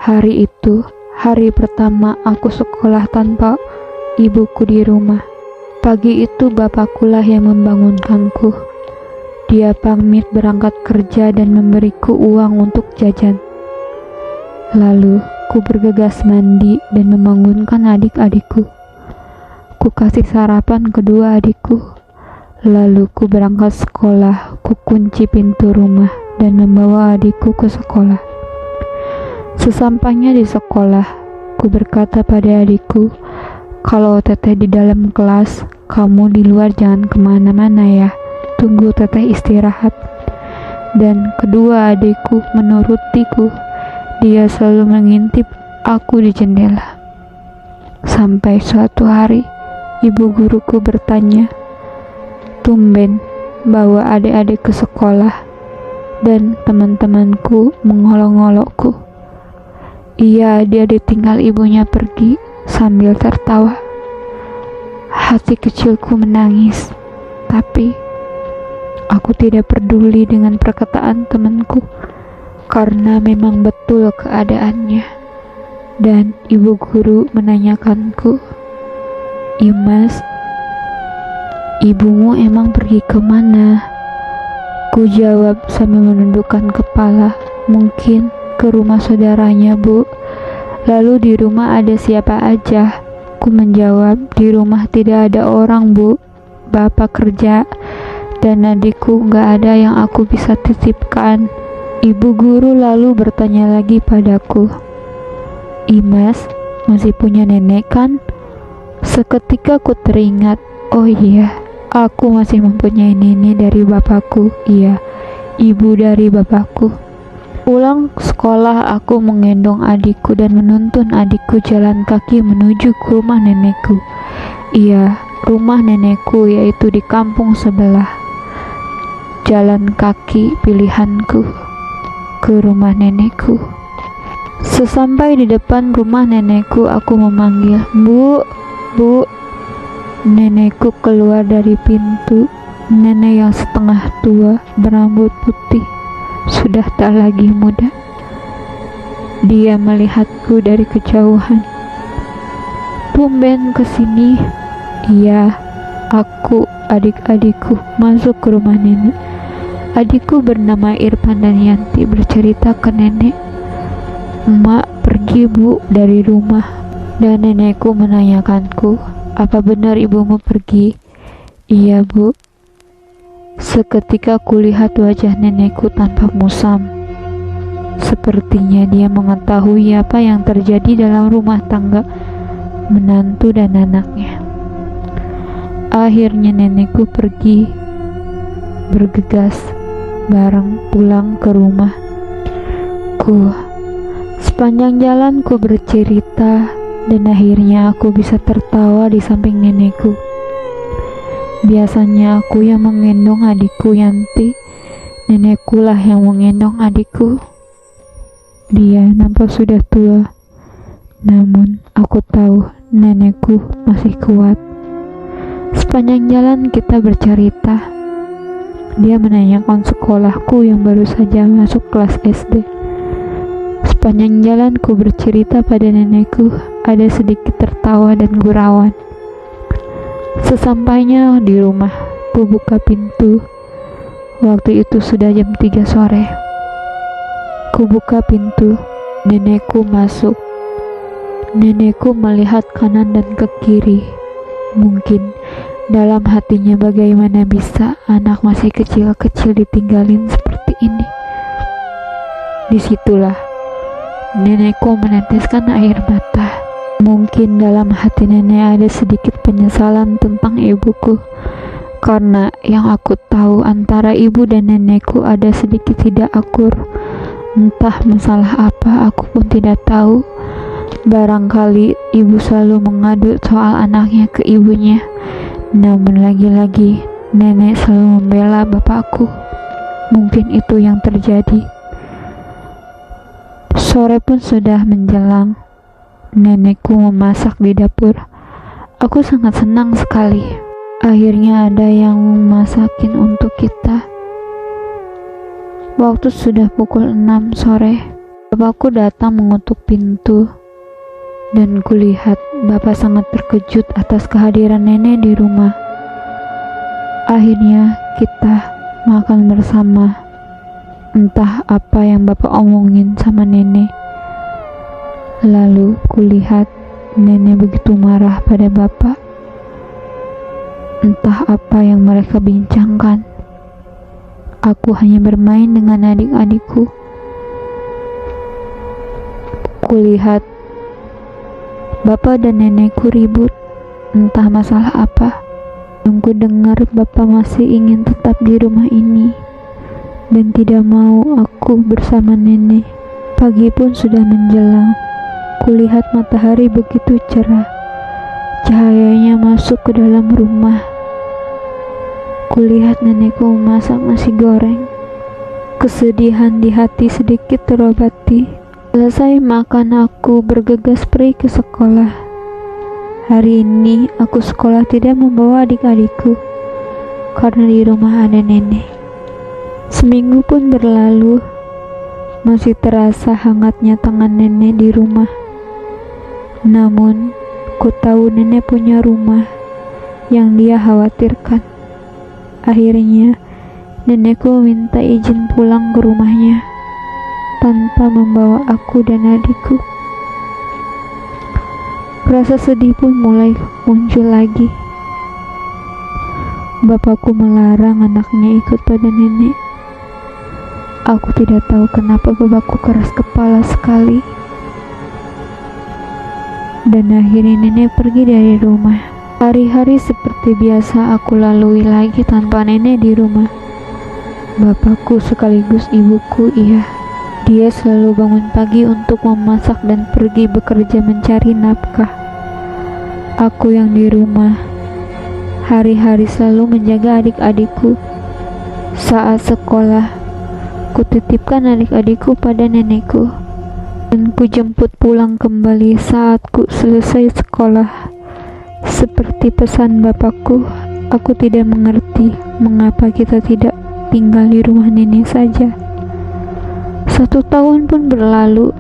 Hari itu, hari pertama aku sekolah tanpa ibuku di rumah. Pagi itu bapakkulah yang membangunkanku. Dia pamit berangkat kerja dan memberiku uang untuk jajan. Lalu, ku bergegas mandi dan membangunkan adik-adikku. Ku kasih sarapan kedua adikku. Lalu ku berangkat sekolah, ku kunci pintu rumah dan membawa adikku ke sekolah. Sesampainya di sekolah, ku berkata pada adikku, "Kalau teteh di dalam kelas, kamu di luar jangan kemana-mana ya, tunggu teteh istirahat." Dan kedua adikku menurutiku. Dia selalu mengintip aku di jendela. Sampai suatu hari, ibu guruku bertanya, "Tumben bawa adik-adik ke sekolah?" Dan teman-temanku mengolok-olokku. "Iya, dia ditinggal ibunya pergi," sambil tertawa. Hati kecilku menangis, tapi aku tidak peduli dengan perkataan temanku, karena memang betul keadaannya. Dan ibu guru menanyakanku, "Imas, ibumu emang pergi kemana?" Ku jawab sambil menundukkan kepala, "Mungkin ke rumah saudaranya, Bu." "Lalu di rumah ada siapa aja?" Ku menjawab, "Di rumah tidak ada orang, Bu. Bapak kerja, dan adikku gak ada yang aku bisa titipkan." Ibu guru lalu bertanya lagi padaku, "Imas, masih punya nenek kan?" Seketika ku teringat, oh iya, aku masih mempunyai nenek dari bapakku. Iya, ibu dari bapakku. Pulang sekolah, aku menggendong adikku dan menuntun adikku jalan kaki menuju ke rumah nenekku. Iya, rumah nenekku, yaitu di kampung sebelah. Jalan kaki pilihanku ke rumah nenekku. Sesampai di depan rumah nenekku, aku memanggil, "Bu, Bu." Nenekku keluar dari pintu. Nenek yang setengah tua, berambut putih, sudah tak lagi muda. Dia melihatku dari kejauhan. "Tumben kesini?" "Iya, aku adik-adikku masuk ke rumah nenek." Adikku bernama Irfan dan Yanti bercerita ke nenek, "Emak pergi, Bu, dari rumah." Dan nenekku menanyakanku, "Apa benar ibumu pergi?" "Iya, Bu." Seketika kulihat wajah nenekku tanpa musam. Sepertinya dia mengetahui apa yang terjadi dalam rumah tangga menantu dan anaknya. Akhirnya nenekku pergi, bergegas bareng pulang ke rumah. Sepanjang jalan ku bercerita, dan akhirnya aku bisa tertawa di samping nenekku. Biasanya aku yang menggendong adikku Yanti, nenekkulah yang menggendong adikku. Dia nampak sudah tua, namun aku tahu nenekku masih kuat. Sepanjang jalan kita bercerita. Dia menanyakan sekolahku yang baru saja masuk kelas SD. Sepanjang jalan ku bercerita pada nenekku, ada sedikit tertawa dan gurauan. Sesampainya di rumah, ku buka pintu. Waktu itu sudah jam 3 sore. Ku buka pintu, nenekku masuk. Nenekku melihat kanan dan ke kiri. Mungkin dalam hatinya, bagaimana bisa anak masih kecil-kecil ditinggalin seperti ini. Disitulah nenekku meneteskan air mata. Mungkin dalam hati nenek ada sedikit penyesalan tentang ibuku, karena yang aku tahu antara ibu dan nenekku ada sedikit tidak akur. Entah masalah apa, aku pun tidak tahu. Barangkali ibu selalu mengadu soal anaknya ke ibunya, namun lagi-lagi nenek selalu membela bapakku. Mungkin itu yang terjadi. Sore pun sudah menjelang. Nenekku memasak di dapur. Aku sangat senang sekali. Akhirnya ada yang masakin untuk kita. Waktu sudah pukul 6 sore. Bapakku datang mengetuk pintu, dan kulihat bapak sangat terkejut atas kehadiran nenek di rumah. Akhirnya kita makan bersama. Entah apa yang bapak omongin sama nenek. Lalu kulihat nenek begitu marah pada bapak. Entah apa yang mereka bincangkan. Aku hanya bermain dengan adik-adikku. Kulihat bapak dan nenekku ribut, entah masalah apa. Yang ku dengar bapak masih ingin tetap di rumah ini dan tidak mau aku bersama nenek. Pagi pun sudah menjelang. Kulihat matahari begitu cerah. Cahayanya masuk ke dalam rumah. Kulihat nenekku memasak nasi goreng. Kesedihan di hati sedikit terobati. Selesai makan, aku bergegas pergi ke sekolah. Hari ini aku sekolah tidak membawa adik-adikku karena di rumah ada nenek. Seminggu pun berlalu. Masih terasa hangatnya tangan nenek di rumah. Namun ku tahu nenek punya rumah yang dia khawatirkan. Akhirnya nenekku minta izin pulang ke rumahnya tanpa membawa aku dan adikku. Rasa sedih pun mulai muncul lagi. Bapakku melarang anaknya ikut pada nenek. Aku tidak tahu kenapa bapakku keras kepala sekali. Dan akhirnya nenek pergi dari rumah. Hari-hari seperti biasa aku lalui lagi tanpa nenek di rumah. Bapakku sekaligus ibuku, iya. Dia selalu bangun pagi untuk memasak dan pergi bekerja mencari nafkah. Aku yang di rumah, hari-hari selalu menjaga adik-adikku. Saat sekolah, kutitipkan adik-adikku pada nenekku. Dan ku jemput pulang kembali saat ku selesai sekolah. Seperti pesan bapakku, aku tidak mengerti mengapa kita tidak tinggal di rumah nenek saja. 1 tahun pun berlalu.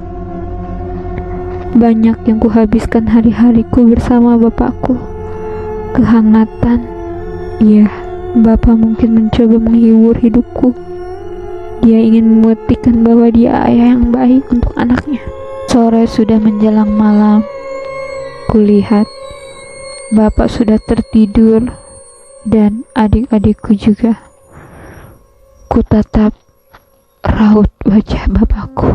Banyak yang kuhabiskan hari-hariku bersama bapakku. Kehangatan, iya, bapak mungkin mencoba menghibur hidupku. Dia ingin membuktikan bahwa dia ayah yang baik untuk anaknya. Sore sudah menjelang malam. Kulihat bapak sudah tertidur dan adik-adikku juga. Kutatap raut wajah bapakku.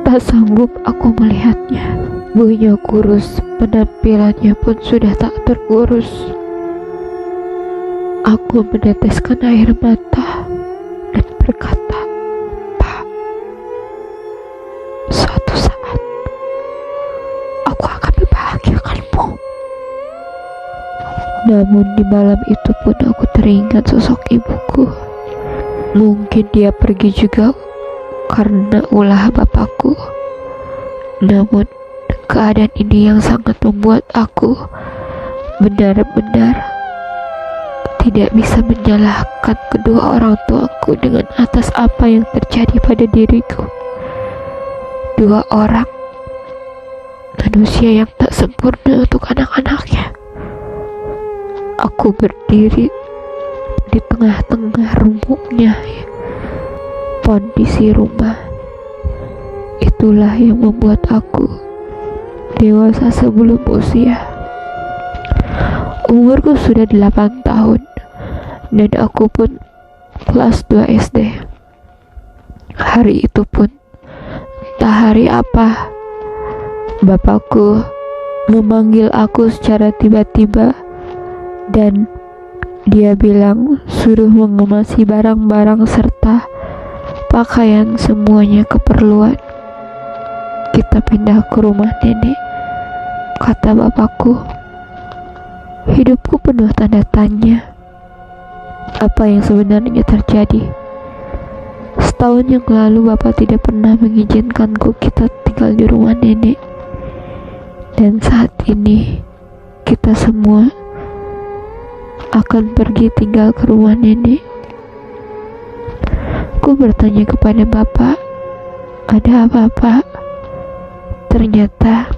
Tak sanggup aku melihatnya. Tubuhnya kurus, penampilannya pun sudah tak terurus. Aku meneteskan air mata dan berkata, "Pak, suatu saat aku akan membahagiakanmu." Namun di malam itu pun aku teringat sosok ibuku. Mungkin dia pergi juga karena ulah bapakku. Namun keadaan ini yang sangat membuat aku benar-benar tidak bisa menyalahkan kedua orang tuaku dengan atas apa yang terjadi pada diriku. 2 orang manusia yang tak sempurna untuk anak-anaknya. Aku berdiri di tengah-tengah remuknya kondisi rumah. Itulah yang membuat aku dewasa sebelum usia. Umurku sudah 8 tahun dan aku pun kelas 2 SD. Hari itu pun entah hari apa, bapakku memanggil aku secara tiba-tiba dan dia bilang suruh mengemasi barang-barang serta pakaian semuanya keperluan. Kita pindah ke rumah nenek, kata bapakku. Hidupku penuh tanda tanya. Apa yang sebenarnya terjadi? Setahun yang lalu bapak tidak pernah mengizinkanku kita tinggal di rumah nenek. Dan saat ini kita semua akan pergi tinggal ke rumah nenek. Ku bertanya kepada bapak, Ada apa, Pak? Ternyata